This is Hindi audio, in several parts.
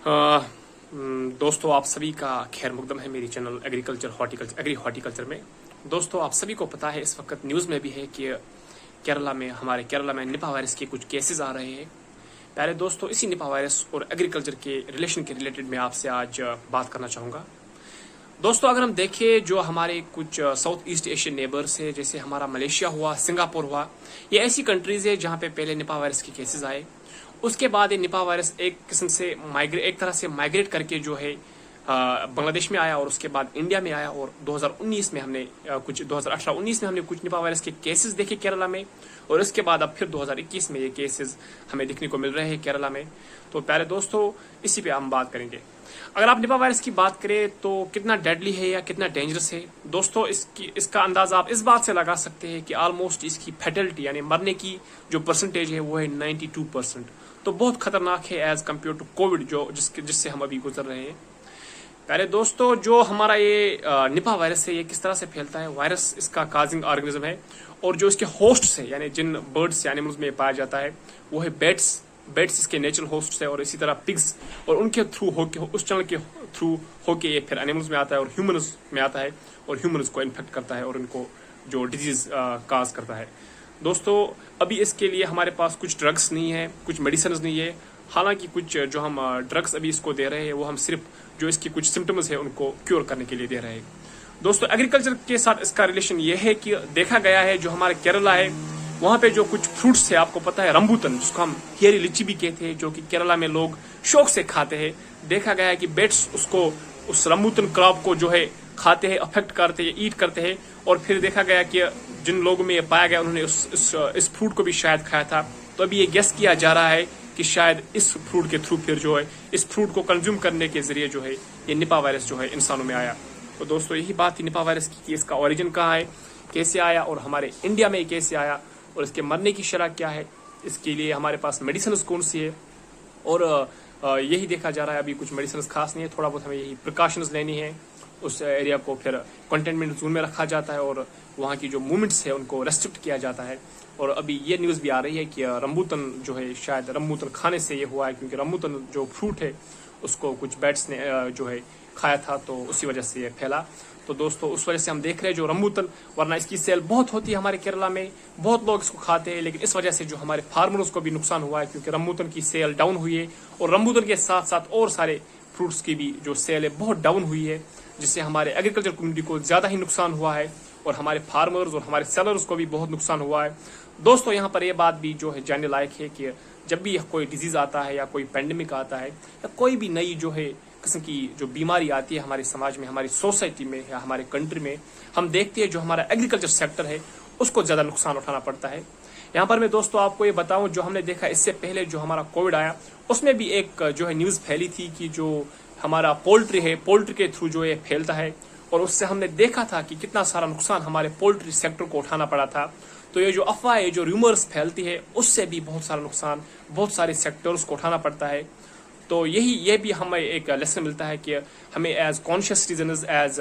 दोस्तों आप सभी का खैर मुकदम है मेरी चैनल एग्रीकल्चर हॉर्टिकल्चर में। दोस्तों आप सभी को पता है, इस वक्त न्यूज़ में भी है कि हमारे केरला में निपा वायरस के कुछ केसेस आ रहे हैं। पहले दोस्तों इसी निपा वायरस और एग्रीकल्चर के रिलेशन के रिलेटेड मैं आपसे आज बात करना चाहूँगा। दोस्तों अगर हम देखें जो हमारे कुछ साउथ ईस्ट एशियन नेबर्स है, जैसे हमारा मलेशिया हुआ, सिंगापुर हुआ, ये ऐसी कंट्रीज है जहाँ पे पहले निपा वायरस के केसेस आए। उसके बाद ये निपा वायरस एक तरह से माइग्रेट करके जो है बांग्लादेश में आया और उसके बाद इंडिया में आया। और 2019 में हमने 2018-19 में हमने कुछ निपा वायरस के केसेस देखे केरला में, और उसके बाद अब फिर 2021 में ये केसेस हमें देखने को मिल रहे हैं केरला में। तो प्यारे दोस्तों इसी पे हम बात करेंगे। अगर आप निपा वायरस की बात करें तो कितना डेडली है या कितना डेंजरस है, दोस्तों इसका अंदाजा आप इस बात से लगा सकते हैं कि ऑलमोस्ट इसकी फैटलिटी यानी मरने की जो परसेंटेज है वो है 92%। तो बहुत खतरनाक है एज कम्पेयर टू कोविड जिससे हम अभी गुजर रहे हैं। पहले दोस्तों जो हमारा ये निपा वायरस है ये किस तरह से फैलता है। वायरस इसका काजिंग ऑर्गेनिज्म है, और जो इसके होस्ट है यानी जिन बर्ड्स या एनिमल्स में पाया जाता है वो है बेट्स इसके नेचुरल होस्ट है, और इसी तरह पिग्स, और उनके थ्रू होके उस चैनल के थ्रू होके ये फिर एनिमल्स में आता है और ह्यूमन्स में आता है, और ह्यूमन्स को इन्फेक्ट करता है और उनको जो डिजीज काज करता है। दोस्तों अभी इसके लिए हमारे पास कुछ ड्रग्स नहीं है, कुछ मेडिसिन नहीं है। हालांकि कुछ जो हम ड्रग्स अभी इसको दे रहे हैं वो हम सिर्फ जो इसकी कुछ सिम्टम्स है उनको क्योर करने के लिए दे रहे हैं। दोस्तों एग्रीकल्चर के साथ इसका रिलेशन ये है कि देखा गया है जो हमारे केरला है वहाँ पे जो कुछ फ्रूट्स है, आपको पता है रंबूटन जिसको हम हियरी लीची भी कहते हैं, जो कि केरला में लोग शौक से खाते हैं। देखा गया है कि बेट्स उस रंबूटन क्रॉप को जो है खाते हैं, अफेक्ट करते हैं, ईट करते हैं। और फिर देखा गया कि जिन लोगों में ये पाया गया उन्होंने इस फ्रूट को भी शायद खाया था। तो अभी ये गेस किया जा रहा है कि शायद इस फ्रूट के थ्रू फिर जो है इस फ्रूट को कंज्यूम करने के जरिए जो है ये निपा वायरस जो है इंसानों में आया। तो दोस्तों यही बात थी निपा वायरस की कि इसका ओरिजिन कहाँ है, कैसे आया, और हमारे इंडिया में कैसे आया, और इसके मरने की शरह क्या है, इसके लिए हमारे पास मेडिसिन कौन सी है। और यही देखा जा रहा है अभी कुछ मेडिसिन खास नहीं है, थोड़ा बहुत हमें यही प्रिकॉशंस लेनी है। उस एरिया को फिर कंटेनमेंट जोन में रखा जाता है और वहाँ की जो मूवमेंट्स है उनको रेस्ट्रिक्ट किया जाता है। और अभी ये न्यूज़ भी आ रही है कि रंबूटन जो है शायद रंबूटन खाने से ये हुआ है, क्योंकि रंबूटन जो फ्रूट है उसको कुछ बैट्स ने जो है खाया था, तो उसी वजह से ये फैला। तो दोस्तों उस वजह से हम देख रहे हैं जो रंबूटन, वरना इसकी सेल बहुत होती है हमारे केरला में, बहुत लोग इसको खाते हैं, लेकिन इस वजह से जो हमारे फार्मर्स को भी नुकसान हुआ है, क्योंकि रंबूटन की सेल डाउन हुई है। और रंबूटन के साथ साथ और सारे फ्रूट्स की भी जो सेल है बहुत डाउन हुई है, जिससे हमारे एग्रीकल्चर कम्युनिटी को ज़्यादा ही नुकसान हुआ है, और हमारे फार्मर्स और हमारे सेलर्स को भी बहुत नुकसान हुआ है। दोस्तों यहाँ पर यह बात भी जो है जानने लायक है कि जब भी कोई डिजीज़ आता है या कोई पेंडेमिक आता है या कोई भी नई जो है किस्म की जो बीमारी आती है हमारे समाज में, हमारी सोसाइटी में या हमारे कंट्री में, हम देखते हैं जो हमारा एग्रीकल्चर सेक्टर है उसको ज़्यादा नुकसान उठाना पड़ता है। यहाँ पर मैं दोस्तों आपको ये बताऊं, जो हमने देखा इससे पहले जो हमारा कोविड आया उसमें भी एक जो है न्यूज़ फैली थी कि जो हमारा पोल्ट्री है, पोल्ट्री के थ्रू जो ये फैलता है, और उससे हमने देखा था कि कितना सारा नुकसान हमारे पोल्ट्री सेक्टर को उठाना पड़ा था। तो ये जो अफवाह है, जो रूमर्स फैलती है, उससे भी बहुत सारा नुकसान बहुत सारे सेक्टर्स को उठाना पड़ता है। तो ये भी हमें एक लेसन मिलता है कि हमें as conscious citizens, as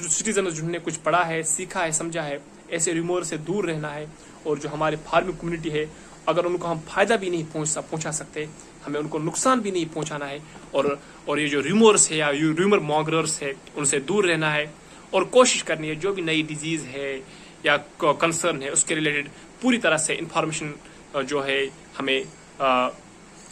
citizen जिन्होंने कुछ पढ़ा है, सीखा है, समझा है, ऐसे रूमर से दूर रहना है। और जो हमारे फार्मिंग कम्युनिटी है, अगर उनको हम फायदा भी नहीं पहुंचा सकते, हमें उनको नुकसान भी नहीं पहुंचाना है। और ये जो रूमर्स है या रूमर मॉन्गरर्स है उनसे दूर रहना है, और कोशिश करनी है जो भी नई डिजीज है या कंसर्न है उसके रिलेटेड पूरी तरह से इंफॉर्मेशन जो है हमें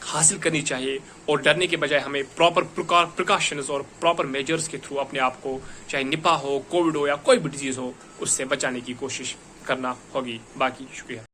हासिल करनी चाहिए। और डरने के बजाय हमें प्रॉपर प्रिकॉशंस और प्रॉपर मेजर्स के थ्रू अपने आप को, चाहे निपा हो, कोविड हो या कोई भी डिजीज हो, उससे बचाने की कोशिश करना होगी। बाकी शुक्रिया।